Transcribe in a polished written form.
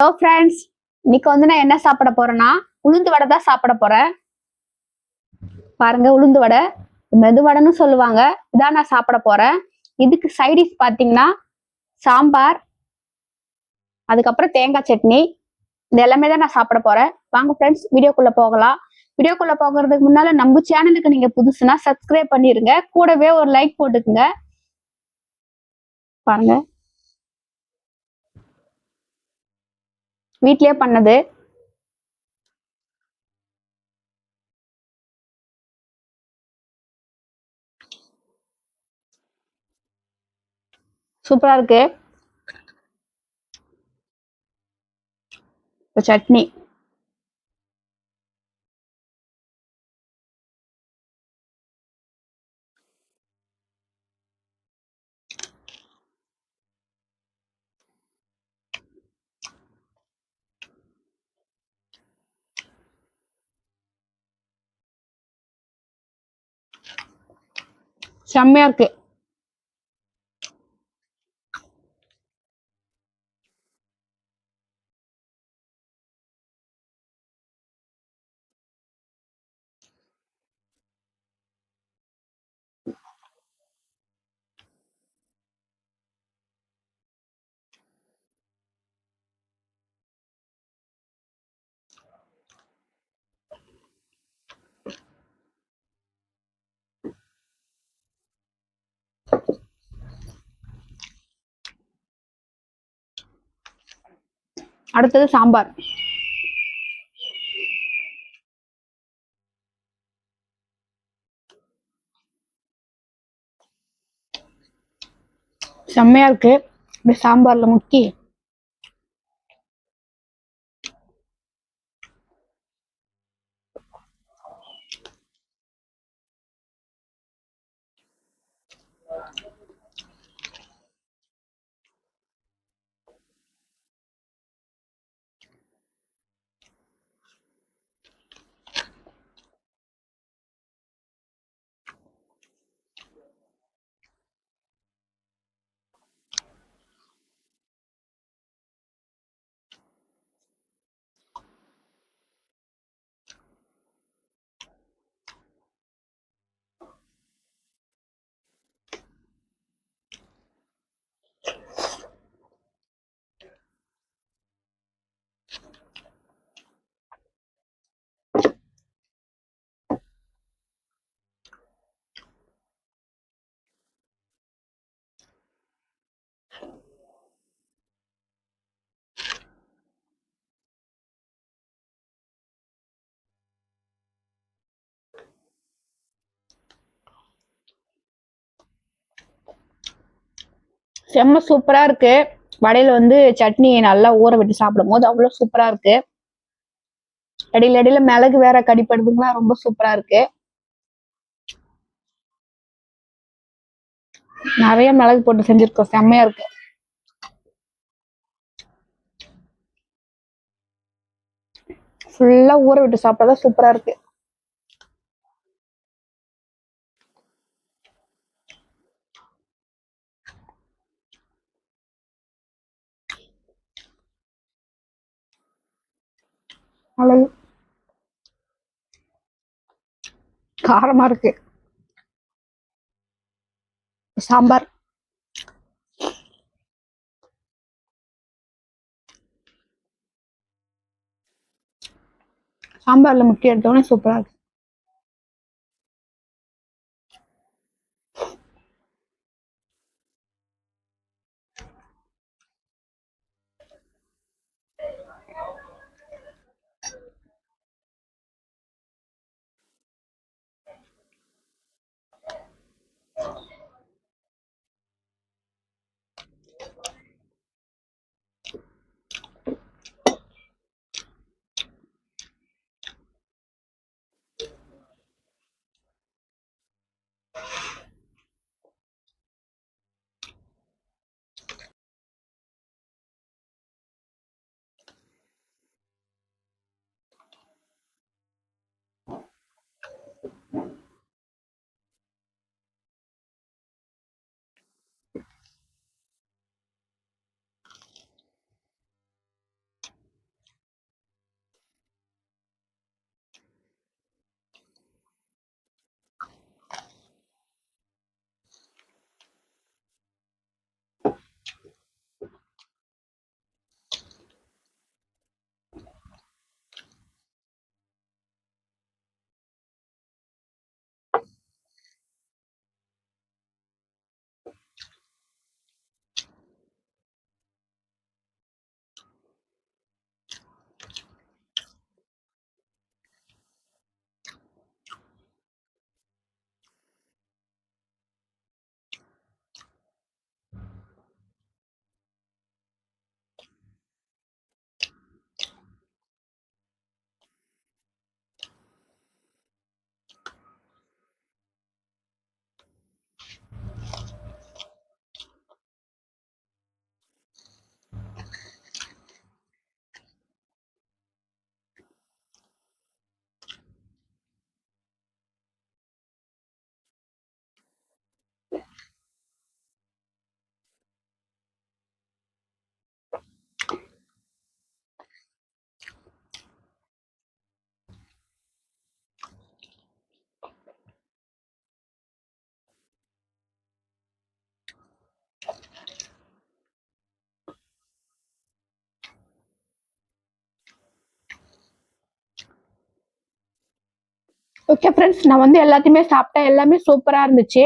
Hello friends, இன்னைக்கு நான் என்ன சாப்பிட போறேன்னா உளுந்து வடை தான் சாப்பிட போறேன். பாருங்க, உளுந்து வடை மெதுவடைன்னு சொல்லுவாங்க. இதான் நான் சாப்பிட போறேன். இதுக்கு சைடிஷ் பார்த்தீங்கன்னா சாம்பார், அதுக்கப்புறம் தேங்காய் சட்னி. இது எல்லாமே தான் நான் சாப்பிட போறேன். வாங்க ஃப்ரெண்ட்ஸ், வீடியோக்குள்ள போகலாம். வீடியோக்குள்ள போகிறதுக்கு முன்னால நம்ம சேனலுக்கு நீங்க புதுசுனா சப்ஸ்கிரைப் பண்ணிருங்க. கூடவே ஒரு லைக் போட்டுக்குங்க. பாருங்க, வீட்லயே பண்ணது. சூப்பரா இருக்கு. சட்னி செம்மையா இருக்கு. அடுத்தது சாம்பார். செம்மையா இருக்கு. இப்படி சாம்பார்ல முக்கி செம்ம சூப்பரா இருக்கு. வடையில சட்னி நல்லா ஊற விட்டு சாப்பிடும் போது அவ்வளவு சூப்பரா இருக்கு. இடையில இடையில மிளகு வேற கடிப்படுதுங்களா, ரொம்ப சூப்பரா இருக்கு. நிறைய மிளகு போட்டு செஞ்சிருக்கோம். செம்மையா இருக்கு. ஃபுல்லா ஊற விட்டு சாப்பிட்டாதான் சூப்பரா இருக்கு. அவ்வளவு காரமா இருக்கு. சாம்பார் சாம்பார்ல முக்கிய எடுத்தோடனே சூப்பரா இருக்கு. ஓகே ஃப்ரெண்ட்ஸ், நான் வந்து எல்லாத்தையுமே சாப்பிட்டேன். எல்லாமே சூப்பரா இருந்துச்சு.